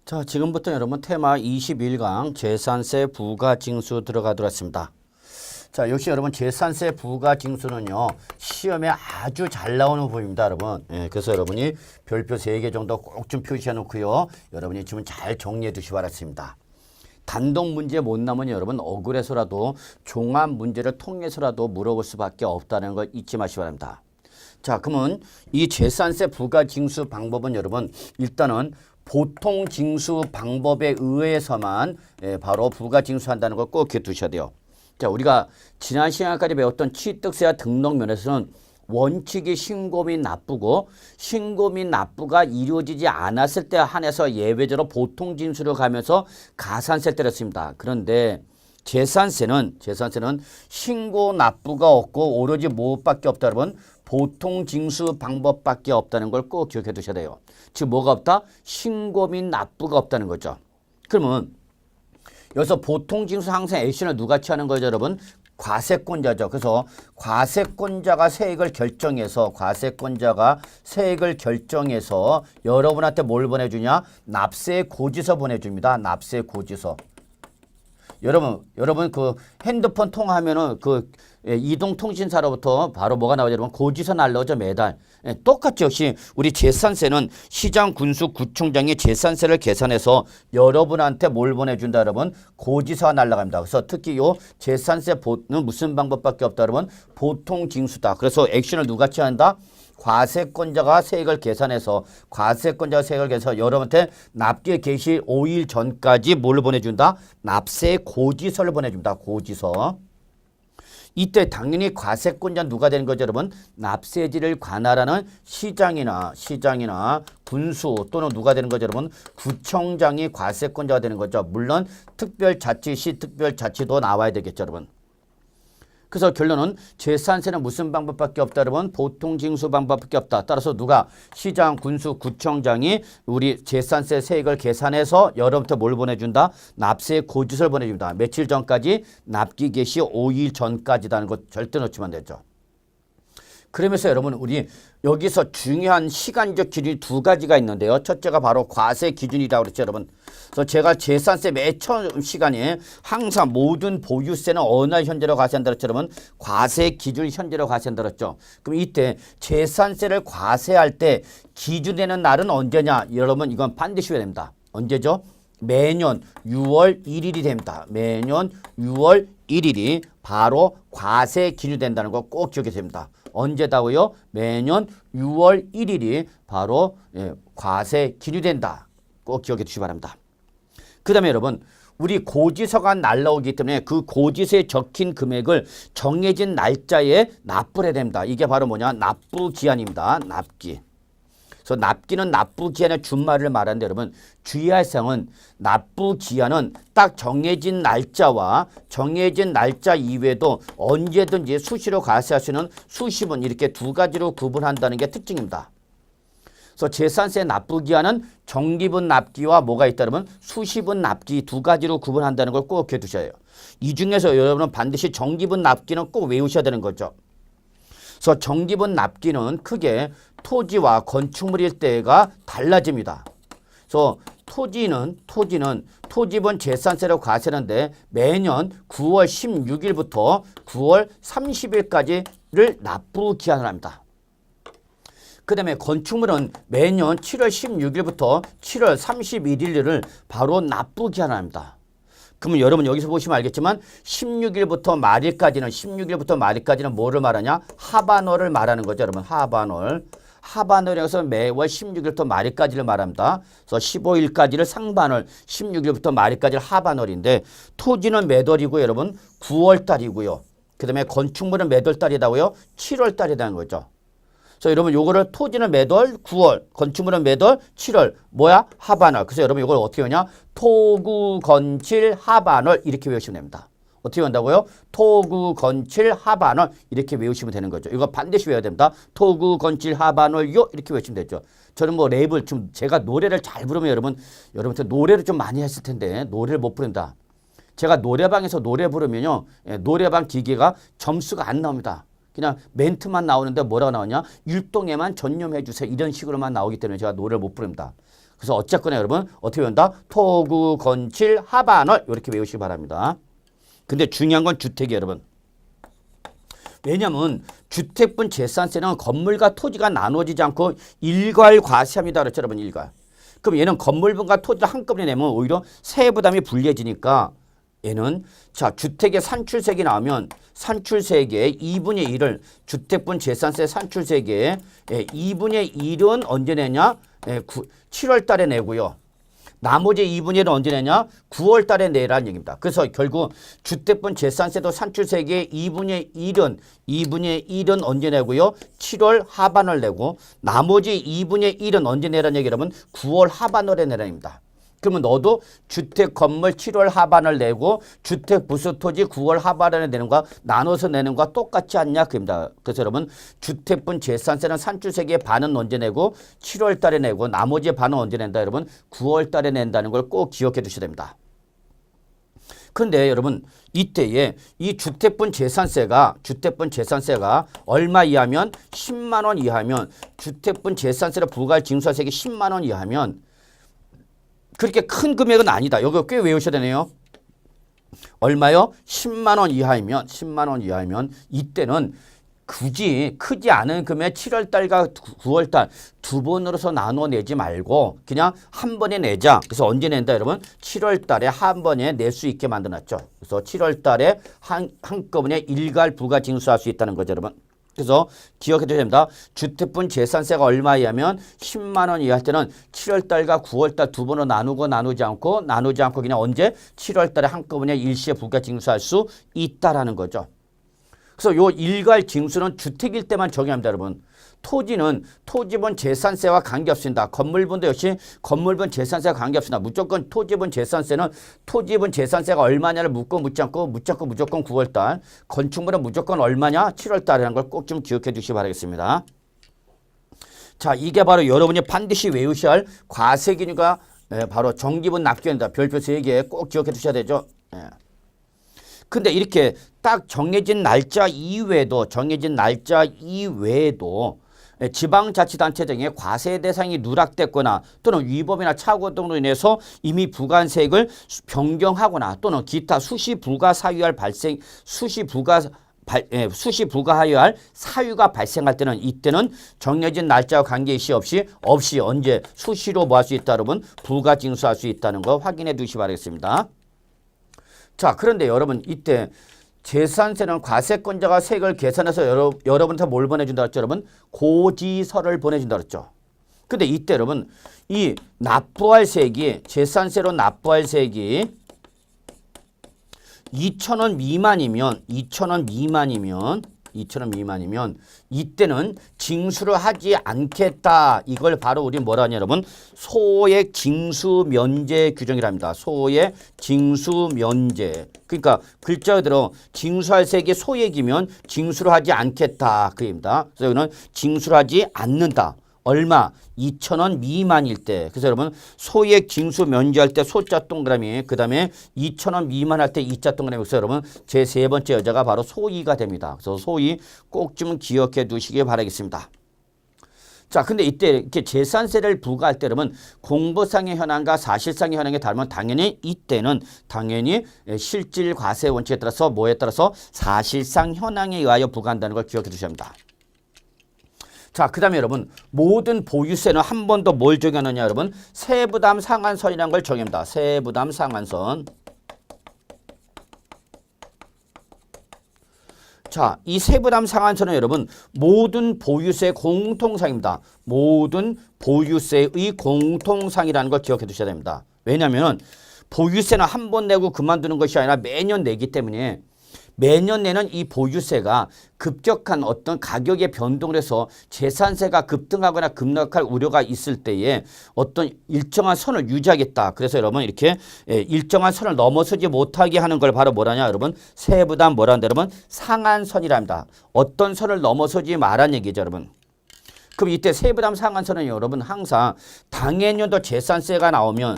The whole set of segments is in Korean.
자, 지금부터 여러분 테마 21강 재산세 부가징수 들어가도록 하겠습니다. 자, 역시 여러분 재산세 부가징수는요 시험에 아주 잘 나오는 부분입니다, 여러분. 예, 그래서 여러분이 별표 3개 정도 꼭 좀 표시해 놓고요. 여러분이 지금 잘 정리해 두시기 바랍니다. 단독 문제 못 나면 여러분 억울해서라도 종합 문제를 통해서라도 물어볼 수밖에 없다는 걸 잊지 마시기 바랍니다. 자, 그러면 이 재산세 부가징수 방법은 여러분 일단은 보통 징수 방법에 의해서만 바로 부가징수한다는 걸 꼭 기억해 두셔야 돼요. 자, 우리가 지난 시간까지 배웠던 취득세와 등록면에서는 원칙이 신고 및 납부고 신고 및 납부가 이루어지지 않았을 때 한해서 예외적으로 보통 징수를 가면서 가산세를 때렸습니다. 그런데 재산세는 신고 납부가 없고 오로지 무엇밖에 없다 여러분? 보통 징수 방법밖에 없다는 걸 꼭 기억해 두셔야 돼요. 즉 뭐가 없다? 신고 및 납부가 없다는 거죠. 그러면 여기서 보통 징수 항상 액션을 누가 취하는 거죠, 여러분? 과세권자죠. 그래서 과세권자가 세액을 결정해서 여러분한테 뭘 보내주냐? 납세 고지서 보내줍니다. 납세 고지서. 여러분 그 핸드폰 통화하면은 그 이동통신사로부터 바로 뭐가 나오죠? 여러분 고지서 날라오죠, 매달. 똑같죠. 역시 우리 재산세는 시장 군수 구청장이 재산세를 계산해서 여러분한테 뭘 보내준다, 여러분? 고지서가 날라갑니다. 그래서 특히 요 재산세는 무슨 방법밖에 없다, 여러분? 보통 징수다. 그래서 액션을 누가 취한다? 과세권자가 세액을 계산해서 여러분한테 납기 개시 5일 전까지 뭘 보내준다? 납세 고지서를 보내줍니다. 고지서. 이때 당연히 과세권자 누가 되는 거죠, 여러분? 납세지를 관할하는 시장이나 군수 또는 누가 되는 거죠, 여러분? 구청장이 과세권자가 되는 거죠. 물론 특별자치시, 특별자치도 나와야 되겠죠, 여러분. 그래서 결론은 재산세는 무슨 방법밖에 없다, 여러분? 보통 징수 방법밖에 없다. 따라서 누가 시장, 군수, 구청장이 우리 재산세 세액을 계산해서 여러분한테 뭘 보내준다? 납세 고지서를 보내줍니다. 며칠 전까지? 납기 개시 5일 전까지라는 것 절대 놓치면 안 되죠. 그러면서 여러분 우리 여기서 중요한 시간적 기준이 두 가지가 있는데요. 첫째가 바로 과세 기준이라고 그랬죠, 여러분. 그래서 제가 재산세 맨 처음 시간에 항상 모든 보유세는 어느 날 현재로 과세한다 그랬죠, 여러분. 과세 기준 현재로 과세한다 그랬죠. 그럼 이때 재산세를 과세할 때 기준되는 날은 언제냐? 여러분 이건 반드시 해야 됩니다. 언제죠? 매년 6월 1일이 됩니다. 매년 6월 1일이 바로 과세 기준된다는 거 꼭 기억해 됩니다. 언제다고요? 매년 6월 1일이 바로 과세 기준된다. 꼭 기억해 주시기 바랍니다. 그 다음에 여러분 우리 고지서가 날라오기 때문에 그 고지서에 적힌 금액을 정해진 날짜에 납부를 해야 됩니다. 이게 바로 뭐냐? 납부기한입니다. 납기. 그래서 납기는 납부기한의 준말을 말하는데 여러분 주의할 사항은 납부기한은 딱 정해진 날짜와 정해진 날짜 이외에도 언제든지 수시로 과세할 수 있는 수시분 이렇게 두 가지로 구분한다는 게 특징입니다. 그래서 재산세 납부기한은 정기분 납기와 뭐가 있다 그러면 수시분 납기 두 가지로 구분한다는 걸 꼭 기억해 두셔야 해요. 이 중에서 여러분은 반드시 정기분 납기는 꼭 외우셔야 되는 거죠. 그래서 정기분 납기는 크게 토지와 건축물일 때가 달라집니다. 그래서 토지분 재산세로 과세하는데 매년 9월 16일부터 9월 30일까지를 납부 기한을 합니다. 그 다음에 건축물은 매년 7월 16일부터 7월 31일을 바로 납부 기한을 합니다. 그러면 여러분 여기서 보시면 알겠지만 16일부터 말일까지는 뭐를 말하냐? 하반월을 말하는 거죠, 여러분. 하반월에서 매월 16일부터 말일까지를 말합니다. 그래서 15일까지를 상반월, 16일부터 말일까지를 하반월인데 토지는 몇 월이고 여러분? 9월 달이고요. 그 다음에 건축물은 몇 월 달이라고요? 7월 달이라는 거죠. 그래서 여러분 요거를 토지는 몇 월? 9월, 건축물은 몇 월? 7월. 뭐야? 하반월. 그래서 여러분 이걸 어떻게 하냐? 토구, 건칠, 하반월 이렇게 외우시면 됩니다. 어떻게 한다고요? 토구, 건칠, 하반월 이렇게 외우시면 되는 거죠. 이거 반드시 외워야 됩니다. 토구, 건칠, 하반월요 이렇게 외우시면 되죠. 저는 뭐 랩을 좀 제가 노래를 잘 부르면 여러분한테 노래를 좀 많이 했을 텐데 노래를 못 부른다. 제가 노래방에서 노래 부르면요. 노래방 기계가 점수가 안 나옵니다. 그냥 멘트만 나오는데 뭐라고 나오냐? 율동에만 전념해 주세요. 이런 식으로만 나오기 때문에 제가 노래를 못 부릅니다. 그래서 어쨌거나 여러분 어떻게 외운다? 토구, 건칠, 하반월 이렇게 외우시기 바랍니다. 근데 중요한 건 주택이 여러분. 왜냐하면 주택분 재산세는 건물과 토지가 나눠지지 않고 일괄과세합니다. 그렇죠 여러분 일괄. 그럼 얘는 건물분과 토지를 한꺼번에 내면 오히려 세부담이 불리해지니까 얘는 자 주택의 산출세액이 나오면 산출세액의 2분의 1을 주택분 재산세 산출세액의 2분의 1은 언제 내냐? 7월 달에 내고요. 나머지 2분의 1은 언제 내냐? 9월 달에 내라는 얘기입니다. 그래서 결국 주택분 재산세도 산출세액의 2분의 1은 언제 내고요? 7월 하반월 내고 나머지 2분의 1은 언제 내라는 얘기라면 9월 하반월에 내라는 얘기입니다. 그러면 너도 주택 건물 7월 하반을 내고 주택 부수 토지 9월 하반에 내는 거와 나눠서 내는 거와 똑같지 않냐 그입니다. 그래서 여러분 주택분 재산세는 산출세액의 반은 언제 내고 7월 달에 내고 나머지 반은 언제 낸다 여러분 9월 달에 낸다는 걸 꼭 기억해 두셔야 됩니다. 그런데 여러분 이때에 이 주택분 재산세가 얼마 이하면 10만 원 이하면 주택분 재산세를 부과할 징수세액이 10만 원 이하면 그렇게 큰 금액은 아니다. 여기 꽤 외우셔야 되네요. 얼마요? 10만 원 이하이면 이때는 굳이 크지 않은 금액 7월 달과 9월 달 두 번으로서 나눠 내지 말고 그냥 한 번에 내자. 그래서 언제 낸다 여러분? 7월 달에 한 번에 낼 수 있게 만들어놨죠. 그래서 7월 달에 한꺼번에 일괄 부과 징수할 수 있다는 거죠, 여러분. 그래서 기억해 두셔야 됩니다. 주택분 재산세가 얼마이하면 10만 원 이하일 때는 7월 달과 9월 달 두 번으로 나누지 않고 그냥 언제 7월 달에 한꺼번에 일시에 부가 징수할 수 있다라는 거죠. 그래서 요 일괄 징수는 주택일 때만 적용합니다, 여러분. 토지는 토지분 재산세와 관계없습니다. 건물분도 역시 건물분 재산세와 관계없습니다. 무조건 토지분 재산세가 얼마냐를 묻지 않고 무조건 9월달. 건축물은 무조건 얼마냐? 7월달이라는 걸 꼭 좀 기억해 주시기 바라겠습니다. 자, 이게 바로 여러분이 반드시 외우셔야 할 과세기준과 바로 정기분 납기입니다. 별표 3개 꼭 기억해 두셔야 되죠. 근데 이렇게 딱 정해진 날짜 이외에도 지방자치단체 등의 과세 대상이 누락됐거나 또는 위법이나 착오 등으로 인해서 이미 부과한 세액을 변경하거나 또는 기타 수시 부과하여야 할 사유가 발생할 때는 이때는 정해진 날짜와 관계시 없이 언제 수시로 뭐 할 수 있다 여러분 부과 징수할 수 있다는 거 확인해 두시기 바라겠습니다. 자, 그런데 여러분 이때 재산세는 과세권자가 세액을 계산해서 여러분한테 뭘 보내준다 그랬죠? 여러분 고지서를 보내준다 그랬죠. 근데 이때 여러분 이 납부할 세액이 재산세로 납부할 세액이 2,000원 미만이면 이때는 징수를 하지 않겠다. 이걸 바로 우리 뭐라 하냐 여러분 소액 징수 면제 규정이랍니다. 소액 징수 면제. 그러니까 글자 그대로 징수할 세액이 소액이면 징수를 하지 않겠다. 그입니다. 그래서 여기는 징수를 하지 않는다. 얼마? 2,000원 미만일 때. 그래서 여러분 소액 징수 면제할 때 소자 동그라미 그 다음에 2,000원 미만할 때 이자 동그라미. 그래서 여러분 제 세 번째 여자가 바로 소이가 됩니다. 그래서 소이 꼭 좀 기억해 두시기 바라겠습니다. 자, 근데 이때 이렇게 재산세를 부과할 때 여러분 공보상의 현황과 사실상의 현황이 다르면 당연히 이때는 실질 과세 원칙에 따라서 뭐에 따라서 사실상 현황에 의하여 부과한다는 걸 기억해 두셔야 합니다. 자, 그 다음에 여러분 모든 보유세는 한 번 더 뭘 적용하느냐 여러분 세부담 상한선이라는 걸 정합니다. 세부담 상한선. 자, 이 세부담 상한선은 여러분 모든 보유세 공통상입니다. 모든 보유세의 공통상이라는 걸 기억해 두셔야 됩니다. 왜냐하면 보유세는 한 번 내고 그만두는 것이 아니라 매년 내기 때문에 매년 내는 이 보유세가 급격한 어떤 가격의 변동을 해서 재산세가 급등하거나 급락할 우려가 있을 때에 어떤 일정한 선을 유지하겠다. 그래서 여러분 이렇게 일정한 선을 넘어서지 못하게 하는 걸 바로 뭐라냐 여러분 세부담 뭐라는데 여러분 상한선이랍니다. 어떤 선을 넘어서지 말란 얘기죠 여러분. 그럼 이때 세부담 상한선은 여러분 항상 당해년도 재산세가 나오면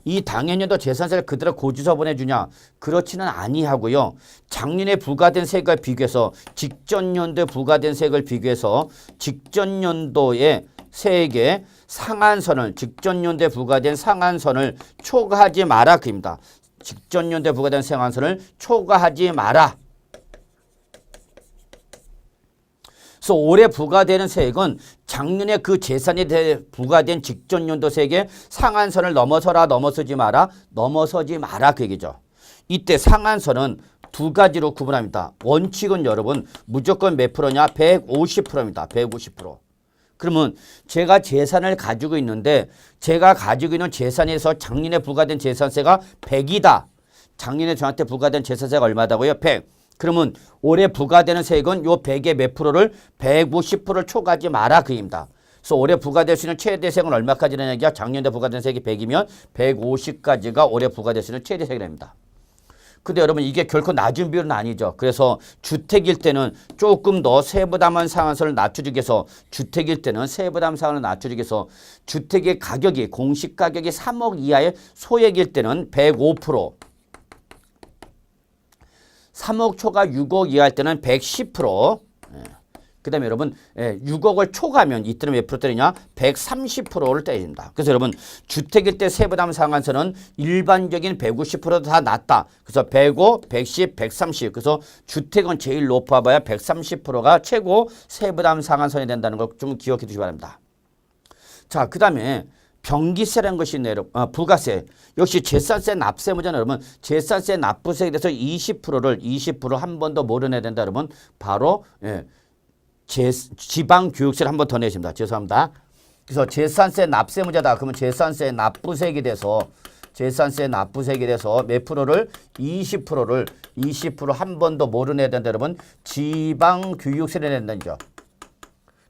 이 당해년도 재산세를 그대로 고지서 보내주냐? 그렇지는 아니하고요. 작년에 부과된 세액과 비교해서 직전 연도에 부과된 세액을 비교해서 직전 연도의 세액의 상한선을 직전 연도에 부과된 상한선을 초과하지 마라 그입니다. 직전 연도에 부과된 상한선을 초과하지 마라. 그래서 올해 부과되는 세액은 작년에 그 재산에 대해 부과된 직전 연도 세액의 상한선을 넘어서지 마라 그 얘기죠. 이때 상한선은 두 가지로 구분합니다. 원칙은 여러분 무조건 몇 프로냐? 150%입니다. 150%. 그러면 제가 재산을 가지고 있는데 제가 가지고 있는 재산에서 작년에 부과된 재산세가 100이다. 작년에 저한테 부과된 재산세가 얼마다고요? 100. 그러면 올해 부과되는 세액은 요 100의 몇 프로를 150%를 초과하지 마라 그입니다. 그래서 올해 부과될 수 있는 최대 세액은 얼마까지라는 얘기야? 작년에 부과된 세액이 100이면 150까지가 올해 부과될 수 있는 최대 세액입니다. 근데 여러분 이게 결코 낮은 비율은 아니죠. 그래서 주택일 때는 조금 더 세부담한 상한선을 낮춰주기 위해서 주택일 때는 세부담 상한을 낮춰주기 위해서 주택의 가격이 공시 가격이 3억 이하의 소액일 때는 105%, 3억 초과 6억 이하일 때는 110%. 그 다음에 여러분 6억을 초과하면 이때는 몇 프로 때리냐? 130%를 때립니다. 그래서 여러분 주택일 때 세부담 상한선은 일반적인 150%도 다 낮다. 그래서 105, 110, 130. 그래서 주택은 제일 높아봐야 130%가 최고 세부담 상한선이 된다는 걸 좀 기억해 두시기 바랍니다. 자, 그 다음에 병기세라는 것이 있네요. 부가세. 역시 재산세 납세무잖아요. 여러분 재산세 납부세에 대해서 20% 한 번 더 뭐를 내야 된다 여러분? 바로 지방교육세를 한 번 더 내십니다. 죄송합니다. 그래서 재산세 납세무자다. 그러면 재산세 납부세액에 대해서 몇 프로를 20%를 20% 한 번 더 뭐를 내야 된다 여러분? 지방교육세를 낸다는 거죠.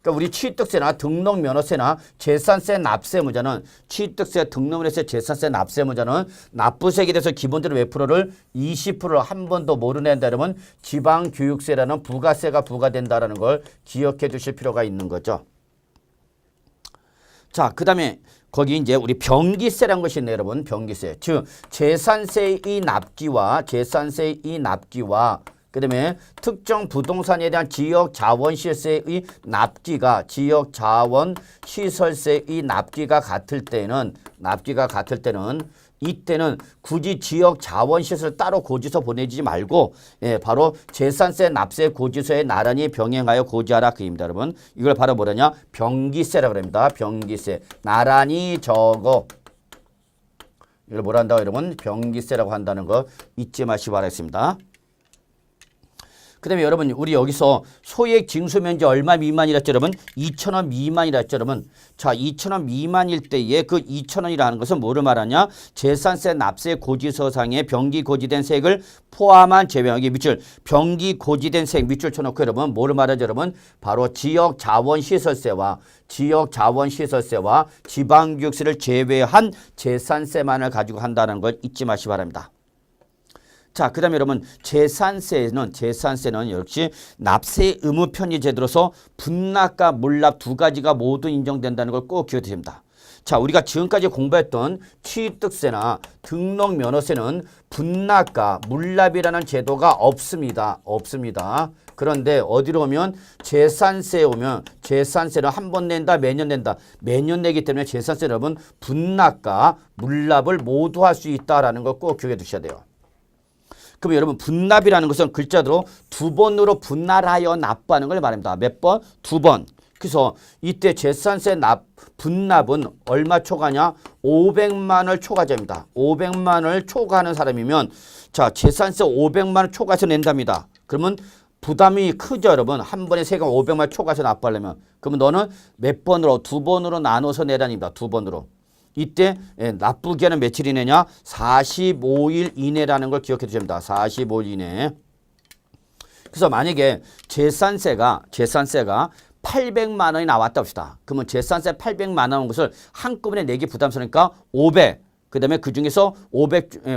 그러니까 우리 취득세나 등록면허세나 재산세 납세무자는 취득세, 등록면허세, 재산세 납세무자는 납부세액에 대해서 기본적으로 몇 프로를 20%를 한 번 더 뭐를 낸다 그러면 지방교육세라는 부가세가 부과된다라는 걸 기억해 두실 필요가 있는 거죠. 자, 그 다음에 거기 이제 우리 병기세라는 것이 있네요, 여러분. 병기세. 즉 재산세의 납기와 그다음에 특정 부동산에 대한 지역자원시설세의 납기가 지역자원시설세의 납기가 같을 때는 이때는 굳이 지역자원시설 따로 고지서 보내지 말고 바로 재산세 납세 고지서에 나란히 병행하여 고지하라 그입니다. 여러분 이걸 바로 뭐라냐? 병기세라고 합니다. 병기세 나란히 적어. 이걸 뭐라 한다고 여러분? 병기세라고 한다는 거 잊지 마시기 바라겠습니다. 그 다음에 여러분 우리 여기서 소액 징수면제 얼마 미만이랬죠 여러분? 2,000원 미만이랬죠 여러분? 자 2,000원 미만일 때에 그 2,000원이라는 것은 뭐를 말하냐? 재산세 납세 고지서상에 병기 고지된 세액을 포함한 제외하기 밑줄 병기 고지된 세액 밑줄 쳐놓고 여러분 뭐를 말하죠 여러분? 바로 지역자원시설세와 지방교육세를 제외한 재산세만을 가지고 한다는 걸 잊지 마시기 바랍니다. 자, 그 다음에 여러분 재산세는 역시 납세 의무 편의 제도로서 분납과 물납 두 가지가 모두 인정된다는 걸 꼭 기억해 됩니다. 자, 우리가 지금까지 공부했던 취득세나 등록면허세는 분납과 물납이라는 제도가 없습니다. 그런데 어디로 오면 재산세에 오면 재산세를 한 번 낸다, 매년 낸다. 매년 내기 때문에 재산세 여러분 분납과 물납을 모두 할 수 있다라는 걸 꼭 기억해 두셔야 돼요. 그럼 여러분 분납이라는 것은 글자대로 두 번으로 분할하여 납부하는 걸 말합니다. 몇 번? 두 번. 그래서 이때 재산세 분납은 얼마 초과냐? 500만 원을 초과자입니다. 500만 원을 초과하는 사람이면 자 재산세 500만 원 초과해서 낸답니다. 그러면 부담이 크죠 여러분. 한 번에 세금 500만 원 초과해서 납부하려면. 그러면 너는 몇 번으로? 두 번으로 나눠서 내라입니다. 두 번으로. 이때 납부기한은 며칠 이내냐? 45일 이내라는 걸 기억해 두십니다. 45일 이내. 그래서 만약에 재산세가 800만 원이 나왔다 봅시다. 그러면 재산세 800만 원 것을 한꺼번에 내기 부담스러우니까 500. 그 다음에 그 중에서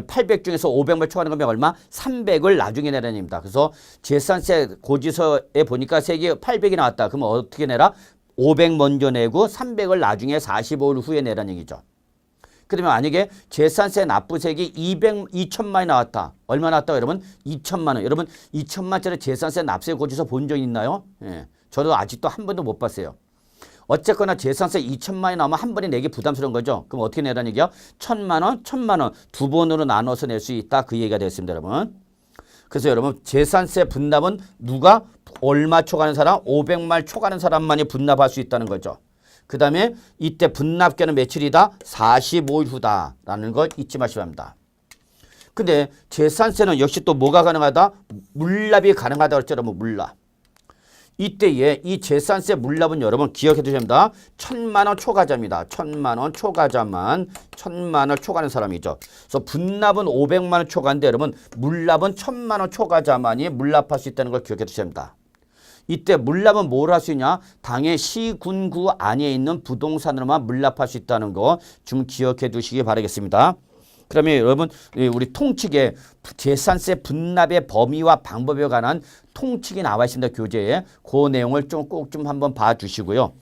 800 중에서 500만 초과하는 거면 얼마? 300을 나중에 내라는 얘기입니다. 그래서 재산세 고지서에 보니까 세액이 800이 나왔다. 그러면 어떻게 내라? 500 먼저 내고 300을 나중에 45일 후에 내라는 얘기죠. 그러면 만약에 재산세 납부세액이 2천만이 나왔다. 얼마 나왔다 여러분? 2천만 원. 여러분 2천만짜리 재산세 납세 고지서 본 적 있나요? 예. 저도 아직도 한 번도 못 봤어요. 어쨌거나 재산세 2천만이 나오면 한 번에 내기 부담스러운 거죠. 그럼 어떻게 내라는 얘기야? 1,000만 원 두 번으로 나눠서 낼 수 있다. 그 얘기가 되었습니다, 여러분. 그래서 여러분 재산세 분납은 누가 얼마 초과하는 사람? 500만 초과하는 사람만이 분납할 수 있다는 거죠. 그 다음에 이때 분납기한은 며칠이다? 45일 후다라는 걸 잊지 마시기 바랍니다. 근데 재산세는 역시 또 뭐가 가능하다? 물납이 가능하다고 했죠, 여러분. 물납. 이때에 이 재산세 물납은 여러분 기억해 두셔야 됩니다. 1,000만 원 초과자입니다. 1,000만 원 초과자만 1,000만 원 초과하는 사람이죠. 그래서 분납은 500만 원 초과인데 여러분 물납은 1,000만 원 초과자만이 물납할 수 있다는 걸 기억해 두셔야 됩니다. 이때 물납은 뭘 할 수 있냐? 당의 시군구 안에 있는 부동산으로만 물납할 수 있다는 거 좀 기억해 두시기 바라겠습니다. 그러면 여러분 우리 통칙에 재산세 분납의 범위와 방법에 관한 통칙이 나와 있습니다. 교재에. 그 내용을 좀 꼭 좀 한번 봐주시고요.